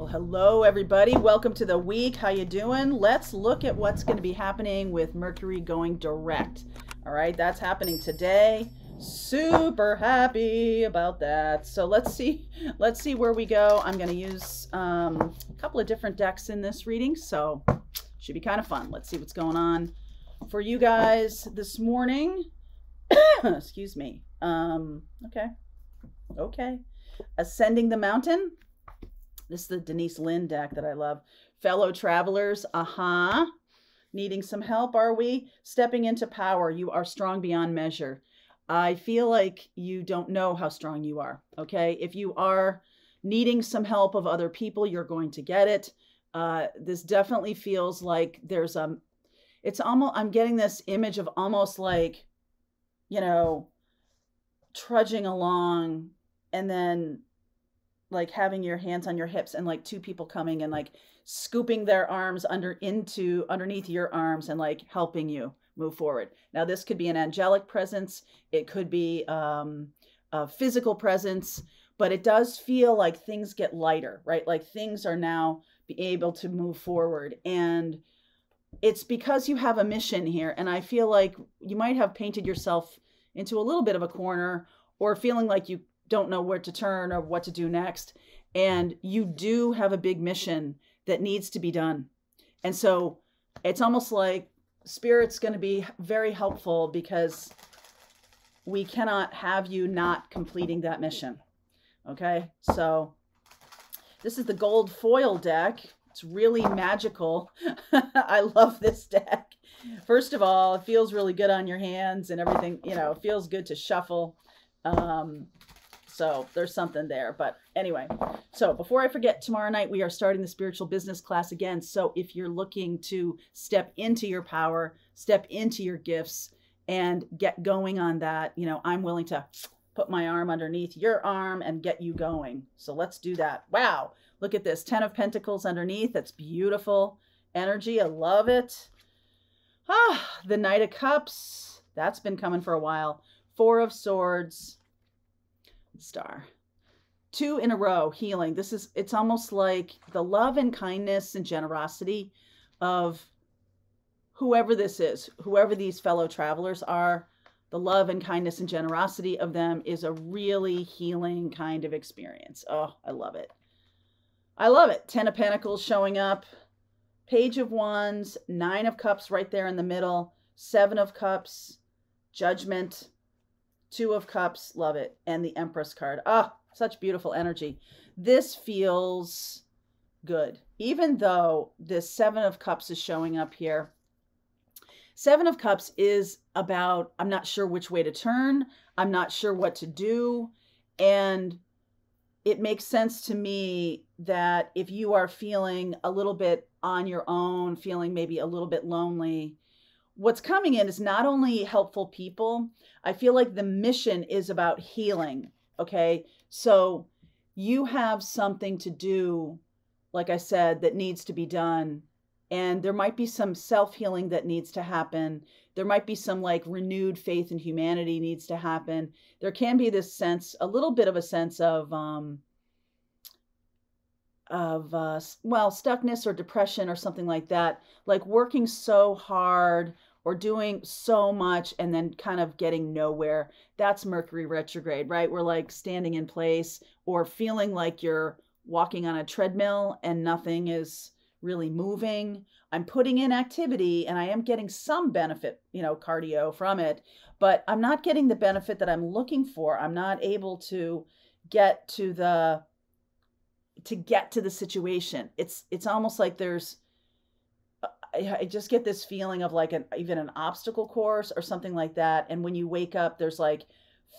Well, hello everybody. Welcome to the week. How you doing? Let's look at what's going to be happening with Mercury going direct. All right, that's happening today. Super happy about that. So let's see where we go. I'm going to use a couple of different decks in this reading, so should be kind of fun. Let's see what's going on for you guys this morning. Excuse me. Okay. Ascending the Mountain. This is the Denise Lynn deck that I love. Fellow travelers, needing some help, are we? Stepping into power. You are strong beyond measure. I feel like you don't know how strong you are, okay? If you are needing some help of other people, you're going to get it. This definitely feels like there's it's almost, I'm getting this image of almost like, you know, trudging along and then like having your hands on your hips and like two people coming and like scooping their arms underneath your arms and like helping you move forward. Now this could be an angelic presence. It could be a physical presence, but it does feel like things get lighter, right? Like things are now be able to move forward. And it's because you have a mission here. And I feel like you might have painted yourself into a little bit of a corner or feeling like you don't know where to turn or what to do next. And you do have a big mission that needs to be done. And so it's almost like Spirit's going to be very helpful because we cannot have you not completing that mission. Okay. So this is the gold foil deck. It's really magical. I love this deck. First of all, it feels really good on your hands and everything, you know, it feels good to shuffle. So there's something there. But anyway, so before I forget, tomorrow night we are starting the spiritual business class again. So if you're looking to step into your power, step into your gifts and get going on that, you know, I'm willing to put my arm underneath your arm and get you going. So let's do that. Wow. Look at this. 10 of Pentacles underneath. That's beautiful energy. I love it. The Knight of Cups. That's been coming for a while. 4 of Swords. Star. 2 in a row, healing. It's almost like the love and kindness and generosity of whoever this is, whoever these fellow travelers are, the love and kindness and generosity of them is a really healing kind of experience. Oh, I love it. I love it. 10 of Pentacles showing up, Page of Wands, 9 of Cups right there in the middle, 7 of Cups, Judgment, 2 of Cups, love it. And the Empress card. Such beautiful energy. This feels good. Even though this 7 of Cups is showing up here. 7 of Cups is about, I'm not sure which way to turn. I'm not sure what to do. And it makes sense to me that if you are feeling a little bit on your own, feeling maybe a little bit lonely, what's coming in is not only helpful people. I feel like the mission is about healing. Okay. So you have something to do, like I said, that needs to be done. And there might be some self-healing that needs to happen. There might be some like renewed faith in humanity needs to happen. There can be this sense, a little bit of a sense of stuckness or depression or something like that, like working so hard or doing so much and then kind of getting nowhere. That's Mercury retrograde, right? We're like standing in place or feeling like you're walking on a treadmill and nothing is really moving. I'm putting in activity and I am getting some benefit, you know, cardio from it, but I'm not getting the benefit that I'm looking for. I'm not able to get to the situation. It's almost like I just get this feeling of like even an obstacle course or something like that. And when you wake up, there's like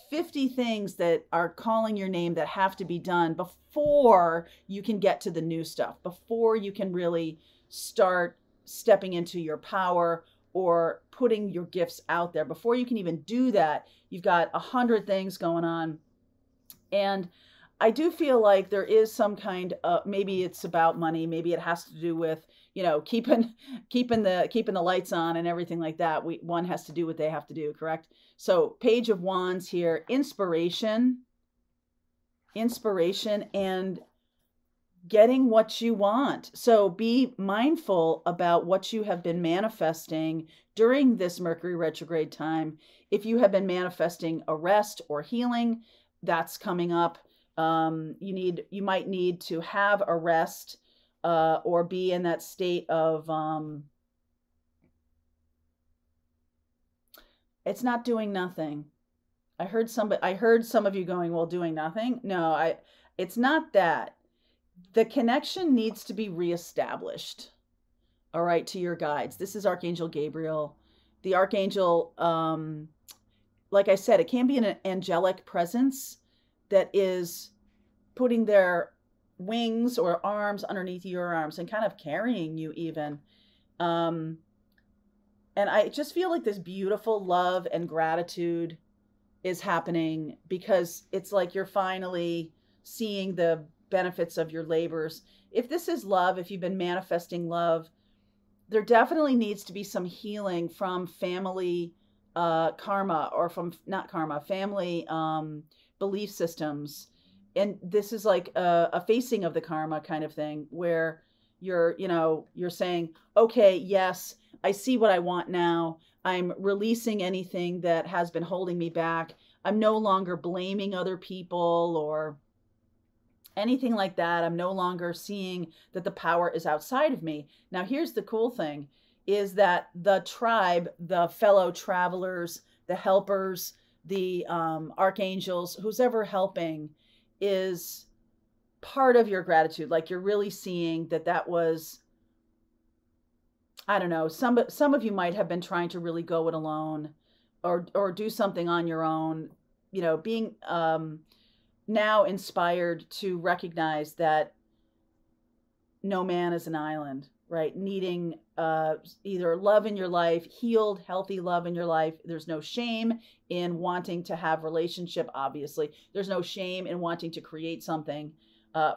50 things that are calling your name that have to be done before you can get to the new stuff, before you can really start stepping into your power or putting your gifts out there. Before you can even do that, you've got 100 things going on. And I do feel like there is some kind of, maybe it's about money. Maybe it has to do with, you know, keeping the lights on and everything like that. One has to do what they have to do, correct? So Page of Wands here, inspiration, and getting what you want. So be mindful about what you have been manifesting during this Mercury retrograde time. If you have been manifesting a rest or healing, that's coming up. You might need to have a rest or be in that state of it's not doing nothing. I heard some of you going, well, doing nothing. No, it's not that. The connection needs to be reestablished, all right, to your guides. This is Archangel Gabriel. The Archangel, like I said, it can be an angelic presence that is putting their wings or arms underneath your arms and kind of carrying you even. And I just feel like this beautiful love and gratitude is happening because it's like you're finally seeing the benefits of your labors. If this is love, if you've been manifesting love, there definitely needs to be some healing from family karma, or from not karma, family belief systems. And this is like a facing of the karma kind of thing where you're saying, okay, yes, I see what I want now. I'm releasing anything that has been holding me back. I'm no longer blaming other people or anything like that. I'm no longer seeing that the power is outside of me. Now, here's the cool thing is that the tribe, the fellow travelers, the helpers, the archangels, who's ever helping is part of your gratitude. Like you're really seeing that was, I don't know, some of you might have been trying to really go it alone or do something on your own, being now inspired to recognize that no man is an island, right? Needing either love in your life, healed, healthy love in your life. There's no shame in wanting to have relationship, obviously. There's no shame in wanting to create something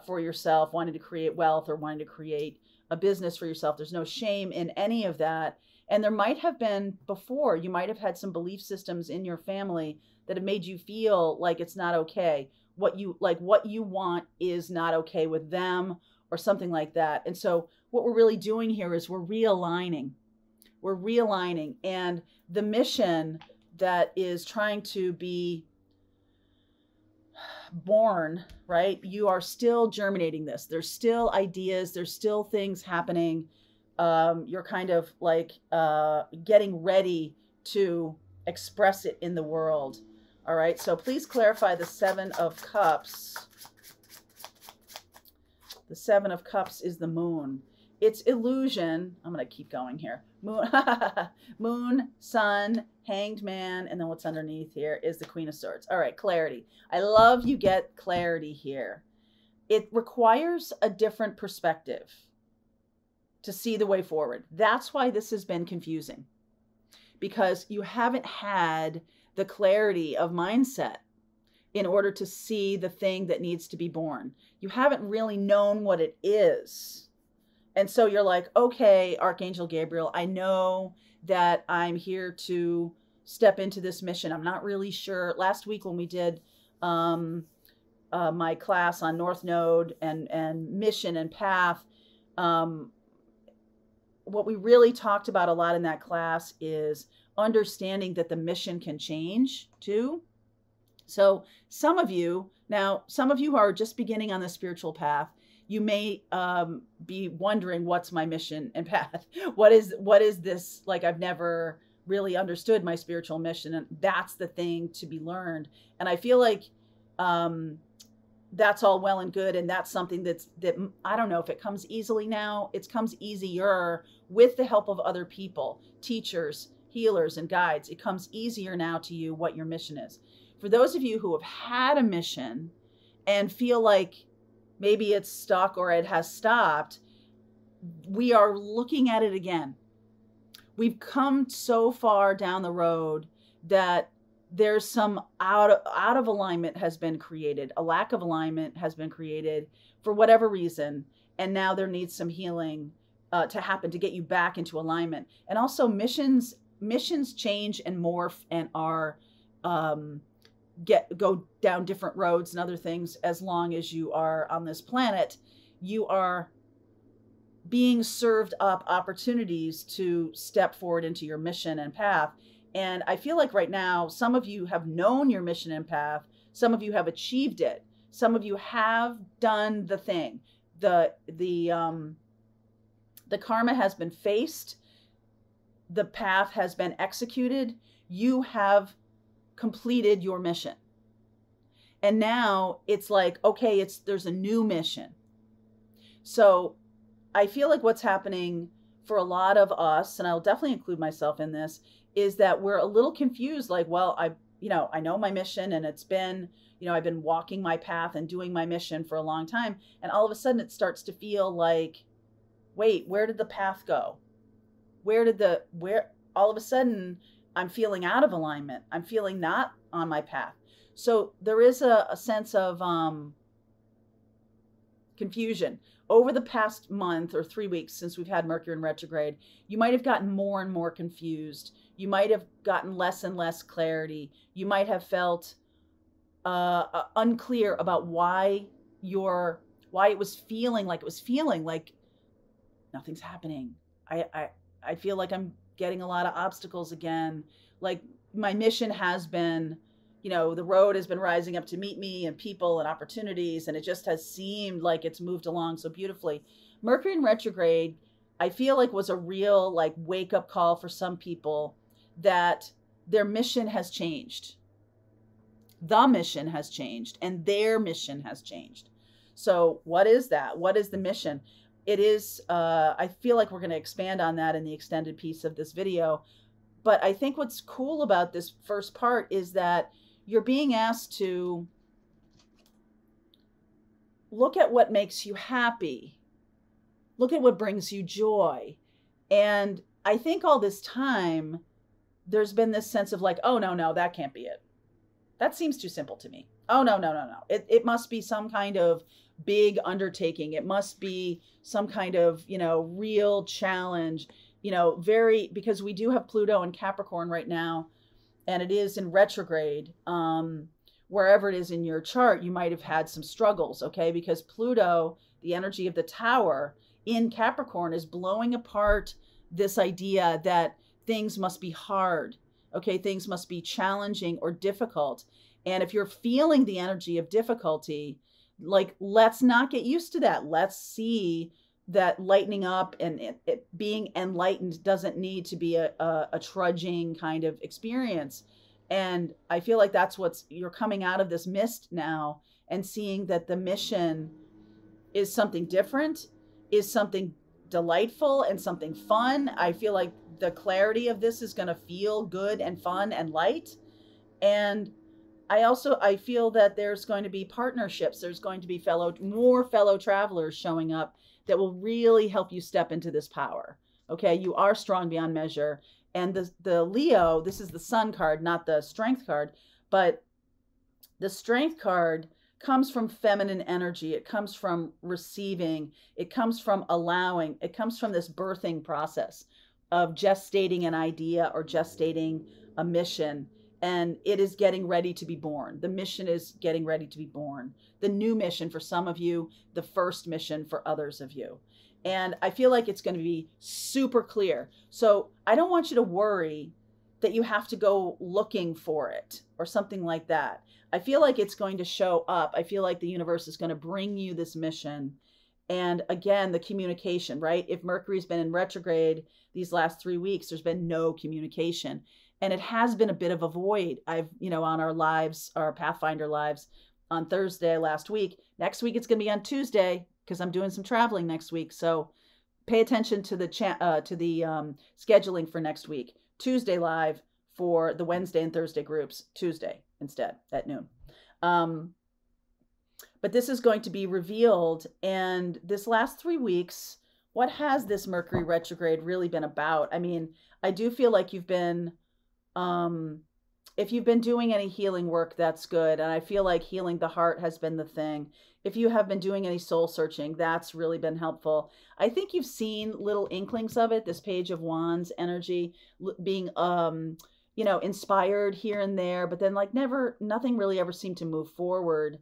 for yourself, wanting to create wealth or wanting to create a business for yourself. There's no shame in any of that. And there might have been before, you might have had some belief systems in your family that have made you feel like it's not okay. What you want is not okay with them or something like that. And so what we're really doing here is we're realigning. And the mission that is trying to be born, right? You are still germinating this. There's still ideas. There's still things happening. You're kind of like getting ready to express it in the world. All right. So please clarify the Seven of Cups. The Seven of Cups is the moon. It's illusion. I'm going to keep going here. Moon, moon, sun, hanged man, and then what's underneath here is the Queen of Swords. All right, clarity. I love you get clarity here. It requires a different perspective to see the way forward. That's why this has been confusing, because you haven't had the clarity of mindset in order to see the thing that needs to be born. You haven't really known what it is. And so you're like, okay, Archangel Gabriel, I know that I'm here to step into this mission. I'm not really sure. Last week when we did my class on North Node and mission and path, what we really talked about a lot in that class is understanding that the mission can change too. So some of you who are just beginning on the spiritual path, you may be wondering, what's my mission and path? What is this? Like, I've never really understood my spiritual mission, and that's the thing to be learned. And I feel like that's all well and good, and that's something that I don't know if it comes easily now. It comes easier with the help of other people, teachers, healers, and guides. It comes easier now to you what your mission is. For those of you who have had a mission and feel like maybe it's stuck or it has stopped, we are looking at it again. We've come so far down the road that there's some out of alignment has been created. A lack of alignment has been created for whatever reason. And now there needs some healing to happen to get you back into alignment. And also missions change and morph and are go down different roads and other things as long as you are on this planet. you are being served up opportunities to step forward into your mission and path. And I feel like right now, some of you have known your mission and path. Some of you have achieved it. Some of you have done the thing. The karma has been faced. The path has been executed. You have completed your mission. And now it's like, okay, there's a new mission. So I feel like what's happening for a lot of us, and I'll definitely include myself in this, is that we're a little confused. Like, well, I know my mission, and it's been, I've been walking my path and doing my mission for a long time. And all of a sudden it starts to feel like, wait, where did the path go? Where all of a sudden I'm feeling out of alignment. I'm feeling not on my path. So there is a sense of confusion. Over the past month or 3 weeks since we've had Mercury in retrograde, you might have gotten more and more confused. You might have gotten less and less clarity. You might have felt unclear about why it was feeling like nothing's happening. I feel like I'm getting a lot of obstacles again. Like my mission has been, the road has been rising up to meet me, and people and opportunities, and it just has seemed like it's moved along so beautifully. Mercury in retrograde, I feel like, was a real like wake up call for some people that their mission has changed. The mission has changed, and their mission has changed. So what is that? What is the mission? It is, I feel like we're going to expand on that in the extended piece of this video. But I think what's cool about this first part is that you're being asked to look at what makes you happy. Look at what brings you joy. And I think all this time, there's been this sense of like, oh, no, that can't be it. That seems too simple to me. Oh, no. It must be some kind of big undertaking. It must be some kind of, real challenge, because we do have Pluto in Capricorn right now, and it is in retrograde. Wherever it is in your chart, you might have had some struggles, okay? Because Pluto, the energy of the tower in Capricorn, is blowing apart this idea that things must be hard, okay? Things must be challenging or difficult. And if you're feeling the energy of difficulty, like, let's not get used to that. Let's see that lightening up and it being enlightened doesn't need to be a trudging kind of experience. And I feel like that's you're coming out of this mist now and seeing that the mission is something different, is something delightful and something fun. I feel like the clarity of this is going to feel good and fun and light. And I feel that there's going to be partnerships. There's going to be more fellow travelers showing up that will really help you step into this power. Okay, you are strong beyond measure. And the Leo, this is the Sun card, not the Strength card, but the Strength card comes from feminine energy. It comes from receiving. It comes from allowing. It comes from this birthing process of gestating an idea or gestating a mission. And it is getting ready to be born. The mission is getting ready to be born. The new mission for some of you, the first mission for others of you. And I feel like it's going to be super clear. So I don't want you to worry that you have to go looking for it or something like that. I feel like it's going to show up. I feel like the universe is going to bring you this mission. And again, the communication, right? If Mercury's been in retrograde these last 3 weeks, there's been no communication. And it has been a bit of a void. I've, on our lives, our Pathfinder lives on Thursday last week. Next week, it's going to be on Tuesday because I'm doing some traveling next week. So pay attention to the scheduling for next week. Tuesday live for the Wednesday and Thursday groups. Tuesday instead at noon. But this is going to be revealed. And this last 3 weeks, what has this Mercury retrograde really been about? I mean, I do feel like you've been... if you've been doing any healing work, that's good. And I feel like healing the heart has been the thing. If you have been doing any soul searching, that's really been helpful. I think you've seen little inklings of it, this Page of Wands energy being, inspired here and there, but then like nothing really ever seemed to move forward.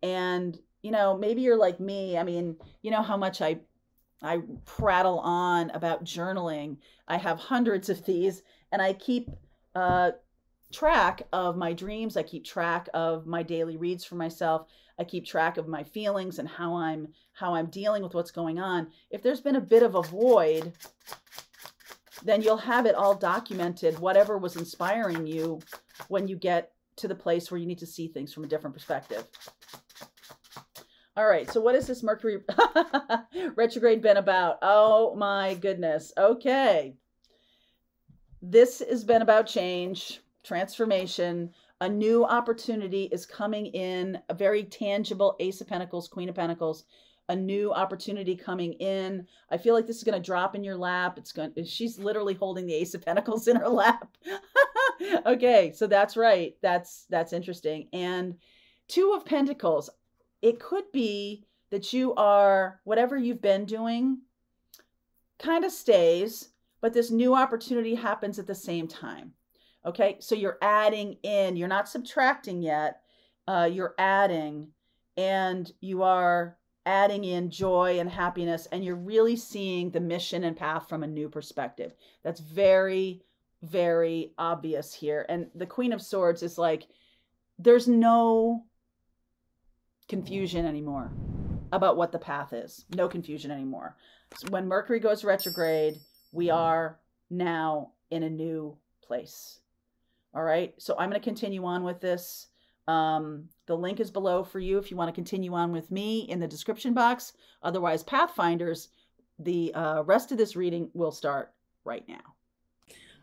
And you know, maybe you're like me. I mean, you know how much I prattle on about journaling. I have hundreds of these, and I keep uh, track of my dreams. I keep track of my daily reads for myself. I keep track of my feelings and how I'm dealing with what's going on. If there's been a bit of a void, then you'll have it all documented, whatever was inspiring you when you get to the place where you need to see things from a different perspective. All right, so what has this Mercury retrograde been about? Oh my goodness. Okay. This has been about change, transformation. A new opportunity is coming in, a very tangible Ace of Pentacles, Queen of Pentacles, a new opportunity coming in. I feel like this is going to drop in your lap. She's literally holding the Ace of Pentacles in her lap. Okay, so that's right. That's interesting. And Two of Pentacles. It could be that you are, whatever you've been doing kind of stays, but this new opportunity happens at the same time. Okay, so you're adding in, you're not subtracting yet, you're adding, and you are adding in joy and happiness, and you're really seeing the mission and path from a new perspective. That's very, very obvious here. And the Queen of Swords is like, there's no confusion anymore about what the path is. No confusion anymore. So when Mercury goes retrograde, we are now in a new place. All right, so I'm going to continue on with this. The link is below for you if you want to continue on with me in the description box. Otherwise, Pathfinders, the rest of this reading will start right now.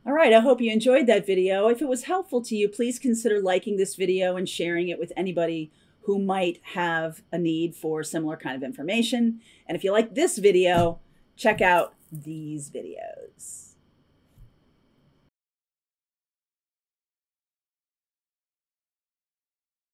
All right, I hope you enjoyed that video. If it was helpful to you, please consider liking this video and sharing it with anybody who might have a need for similar kind of information. And if you like this video, check out these videos.